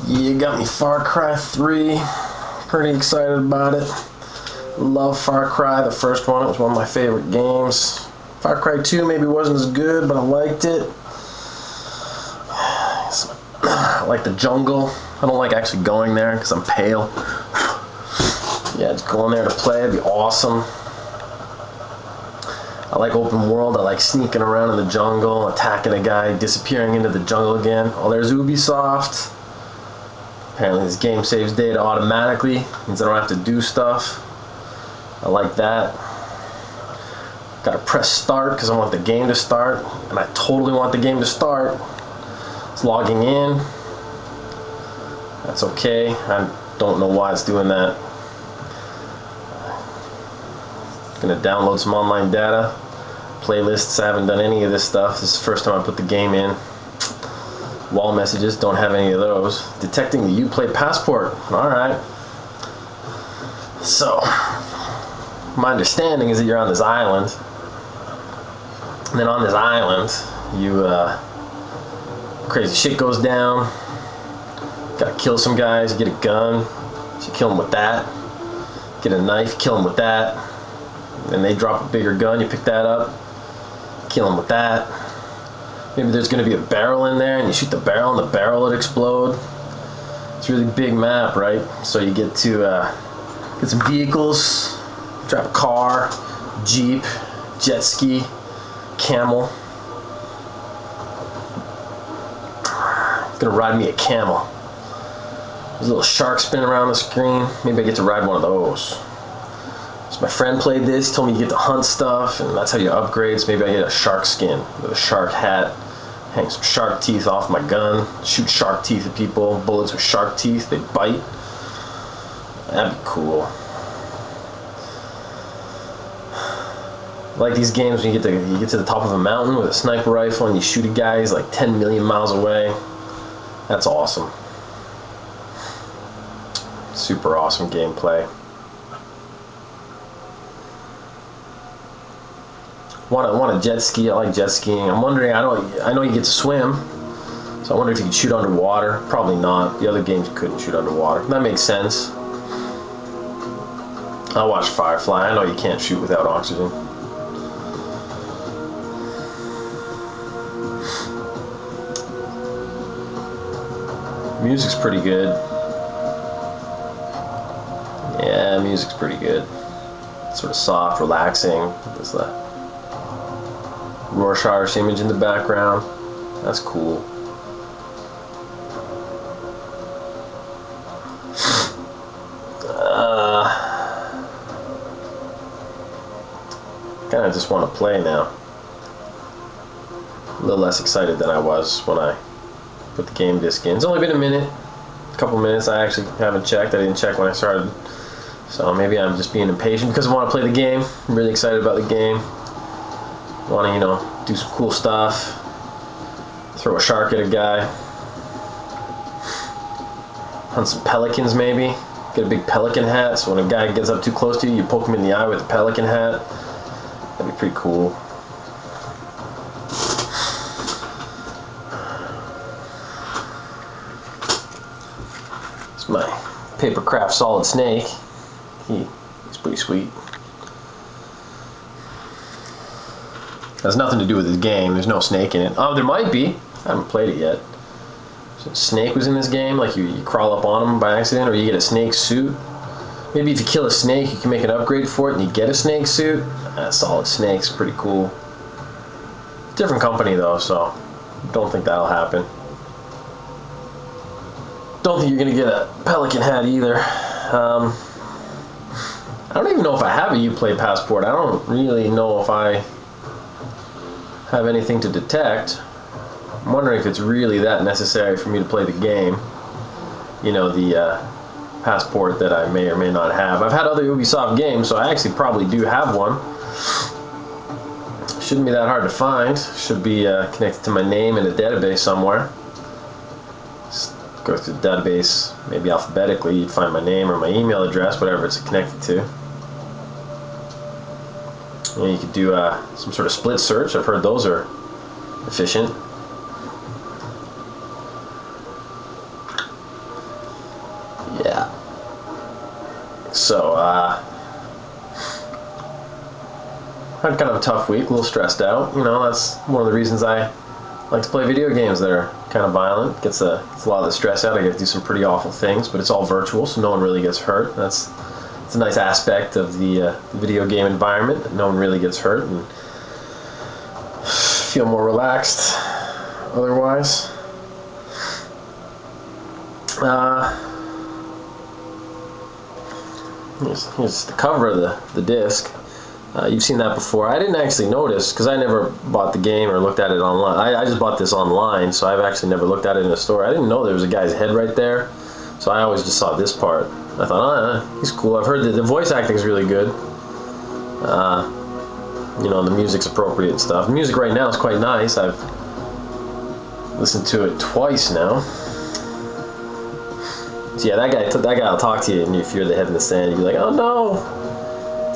You got me Far Cry 3. Pretty excited about it. Love Far Cry, the first one. It was one of my favorite games. Far Cry 2 maybe wasn't as good, but I liked it. I like the jungle. I don't like actually going there because I'm pale. Yeah, just going there to play, it'd be awesome. I like open world. I like sneaking around in the jungle, attacking a guy, disappearing into the jungle again. Oh, there's Ubisoft. Apparently this game saves data automatically, means I don't have to do stuff. I like that. Gotta press start because I want the game to start, and I totally want the game to start. It's logging in. That's okay. I don't know why it's doing that. Gonna download some online data, playlists. I haven't done any of this stuff. This is the first time I put the game in. Wall messages, don't have any of those. Detecting the Uplay passport. Alright. So, my understanding is that you're on this island. And then on this island, you, crazy shit goes down. Gotta kill some guys, get a gun. So you kill them with that. Get a knife, kill them with that. And they drop a bigger gun, you pick that up. Kill them with that. Maybe there's going to be a barrel in there and you shoot the barrel and the barrel would explode. It's a really big map, right? So you get to get some vehicles, drive a car, jeep, jet ski, camel. It's going to ride me a camel. There's a little shark spinning around the screen. Maybe I get to ride one of those. So my friend played this, he told me you get to hunt stuff, and that's how you upgrade. So maybe I get a shark skin with a shark hat, hang some shark teeth off my gun, shoot shark teeth at people, bullets with shark teeth, they bite. That'd be cool. I like these games when you get to the top of a mountain with a sniper rifle and you shoot a guy who's like 10 million miles away. That's awesome. Super awesome gameplay. Want a jet ski? I like jet skiing. I'm wondering. I know you get to swim, so I wonder if you can shoot underwater. Probably not. The other games you couldn't shoot underwater. That makes sense. I watched Firefly. I know you can't shoot without oxygen. Music's pretty good. Yeah, music's pretty good. Sort of soft, relaxing. There's that Rorschach image in the background. That's cool. Kind of just want to play now. A little less excited than I was when I put the game disc in. It's only been a minute, a couple minutes. I actually haven't checked. I didn't check when I started. So maybe I'm just being impatient because I want to play the game. I'm really excited about the game. Want to, you know, do some cool stuff, throw a shark at a guy, hunt some pelicans maybe, get a big pelican hat so when a guy gets up too close to you, you poke him in the eye with a pelican hat. That'd be pretty cool. It's my Papercraft Solid Snake. He's pretty sweet. Has nothing to do with this game. There's no snake in it. Oh, there might be. I haven't played it yet. So snake was in this game, like you crawl up on him by accident, or you get a snake suit. Maybe if you kill a snake, you can make an upgrade for it and you get a snake suit. Solid Snake's pretty cool. Different company though, so don't think that'll happen. Don't think you're gonna get a pelican hat either. I don't even know if I have a Uplay passport. I don't really know if I have anything to detect. I'm wondering if it's really that necessary for me to play the game. You know, the passport that I may or may not have. I've had other Ubisoft games, so I actually probably do have one. Shouldn't be that hard to find. Should be connected to my name in a database somewhere. Just go through the database, maybe alphabetically, you'd find my name or my email address, whatever it's connected to. And you could do some sort of split search. I've heard those are efficient. Yeah. So, had kind of a tough week, a little stressed out. You know, that's one of the reasons I like to play video games that are kind of violent. Gets a lot of the stress out. I get to do some pretty awful things, but it's all virtual, so no one really gets hurt. It's a nice aspect of the video game environment. That no one really gets hurt, and feel more relaxed. Otherwise, here's the cover of the disc. You've seen that before. I didn't actually notice because I never bought the game or looked at it online. I just bought this online, so I've actually never looked at it in a store. I didn't know there was a guy's head right there, so I always just saw this part. I thought, oh, he's cool. I've heard that the voice acting is really good. You know, the music's appropriate and stuff. The music right now is quite nice. I've listened to it twice now. So yeah, that guy will talk to you, and if you're the head in the sand, you'll be like, oh no,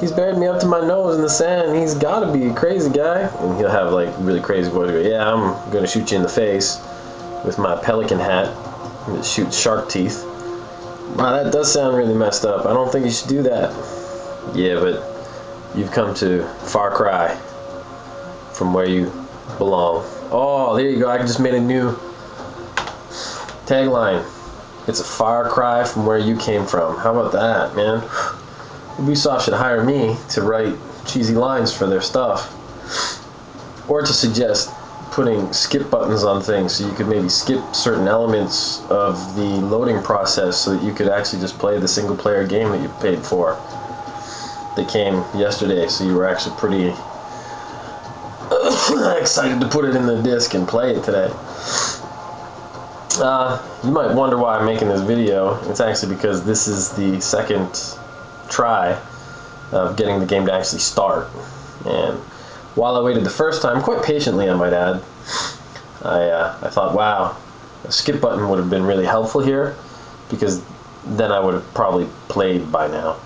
he's buried me up to my nose in the sand. He's got to be a crazy guy. And he'll have like really crazy voice. Yeah, I'm gonna shoot you in the face with my pelican hat that shoots shark teeth. Wow, that does sound really messed up. I don't think you should do that. Yeah, but you've come to Far Cry from where you belong. Oh, there you go. I just made a new tagline. It's a far cry from where you came from. How about that, man? Ubisoft should hire me to write cheesy lines for their stuff. Or to suggest putting skip buttons on things so you could maybe skip certain elements of the loading process so that you could actually just play the single player game that you paid for. That came yesterday, so you were actually pretty excited to put it in the disc and play it today. You might wonder why I'm making this video. It's actually because this is the second try of getting the game to actually start. And while I waited the first time, quite patiently I might add, I thought, wow, a skip button would have been really helpful here, because then I would have probably played by now.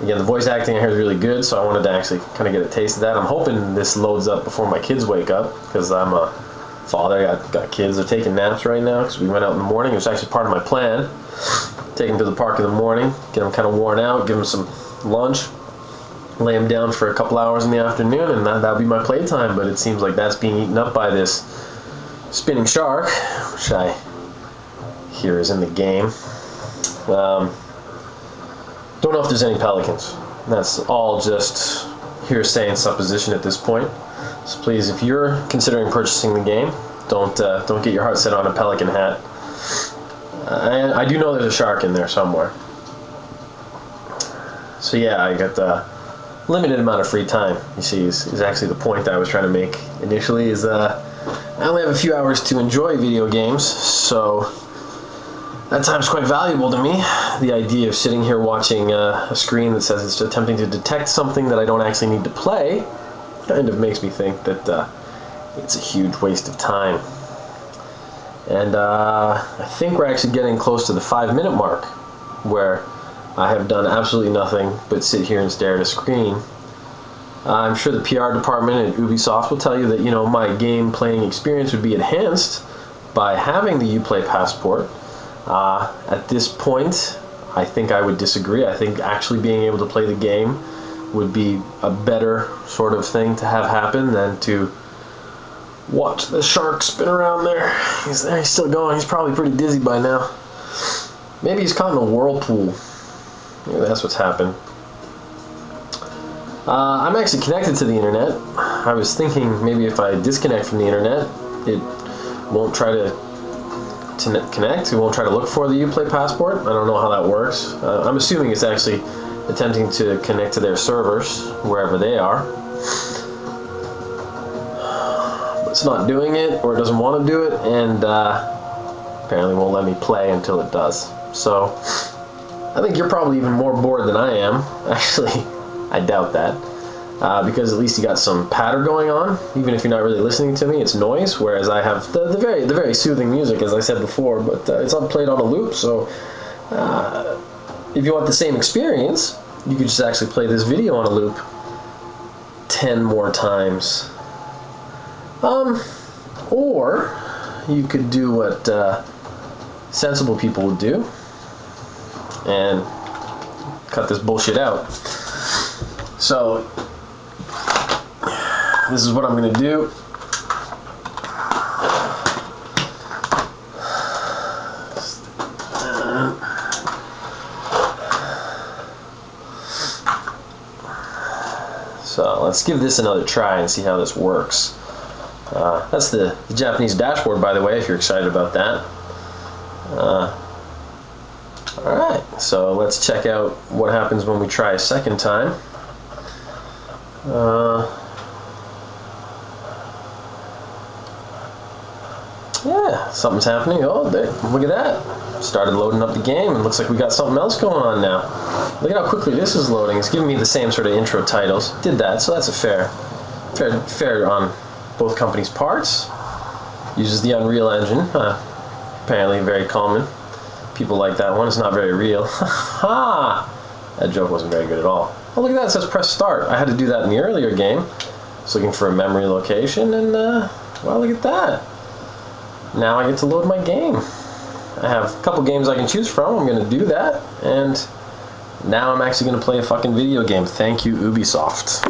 Again, the voice acting here is really good, so I wanted to actually kind of get a taste of that. I'm hoping this loads up before my kids wake up, because I'm a father. I got kids. They're taking naps right now because we went out in the morning. It was actually part of my plan. Take them to the park in the morning, get them kind of worn out, give them some lunch, lay them down for a couple hours in the afternoon, and that'll be my playtime. But it seems like that's being eaten up by this spinning shark, which I hear is in the game. Don't know if there's any pelicans. That's all just hearsay and supposition at this point. So please, if you're considering purchasing the game, don't get your heart set on a pelican hat. I do know there's a shark in there somewhere. So yeah, I got a limited amount of free time. You see, is actually the point that I was trying to make initially. Is I only have a few hours to enjoy video games, so that time's quite valuable to me. The idea of sitting here watching a screen that says it's attempting to detect something that I don't actually need to play kind of makes me think that it's a huge waste of time. And I think we're actually getting close to the 5-minute mark where I have done absolutely nothing but sit here and stare at a screen. I'm sure the PR department at Ubisoft will tell you that, you know, my game playing experience would be enhanced by having the Uplay passport. At this point, I think I would disagree. I think actually being able to play the game would be a better sort of thing to have happen than to watch the shark spin around there. He's there, he's still going. He's probably pretty dizzy by now. Maybe he's caught in a whirlpool. Maybe that's what's happened. I'm actually connected to the internet. I was thinking maybe if I disconnect from the internet, it won't try to connect. It won't try to look for the Uplay passport. I don't know how that works. I'm assuming it's actually attempting to connect to their servers, wherever they are. But it's not doing it, or it doesn't want to do it, and apparently won't let me play until it does. So I think you're probably even more bored than I am. Actually, I doubt that. Because at least you got some patter going on, even if you're not really listening to me. It's noise, whereas I have the very soothing music, as I said before, but it's not played on a loop. So if you want the same experience, you could just actually play this video on a loop 10 more times. Or you could do what sensible people would do. and cut this bullshit out. So this is what I'm gonna do. So let's give this another try and see how this works. That's the Japanese dashboard, by the way, if you're excited about that. Alright, so let's check out what happens when we try a second time. Yeah, something's happening. Oh, there, look at that. Started loading up the game, and looks like we got something else going on now. Look at how quickly this is loading. It's giving me the same sort of intro titles. Did that, so that's a fair on both companies' parts. Uses the Unreal Engine. Apparently very common. People like that one. It's not very real. Ha! That joke wasn't very good at all. Oh, look at that. It says press start. I had to do that in the earlier game. Just looking for a memory location, and well, look at that. Now I get to load my game. I have a couple games I can choose from. I'm going to do that, and now I'm actually going to play a fucking video game. Thank you, Ubisoft.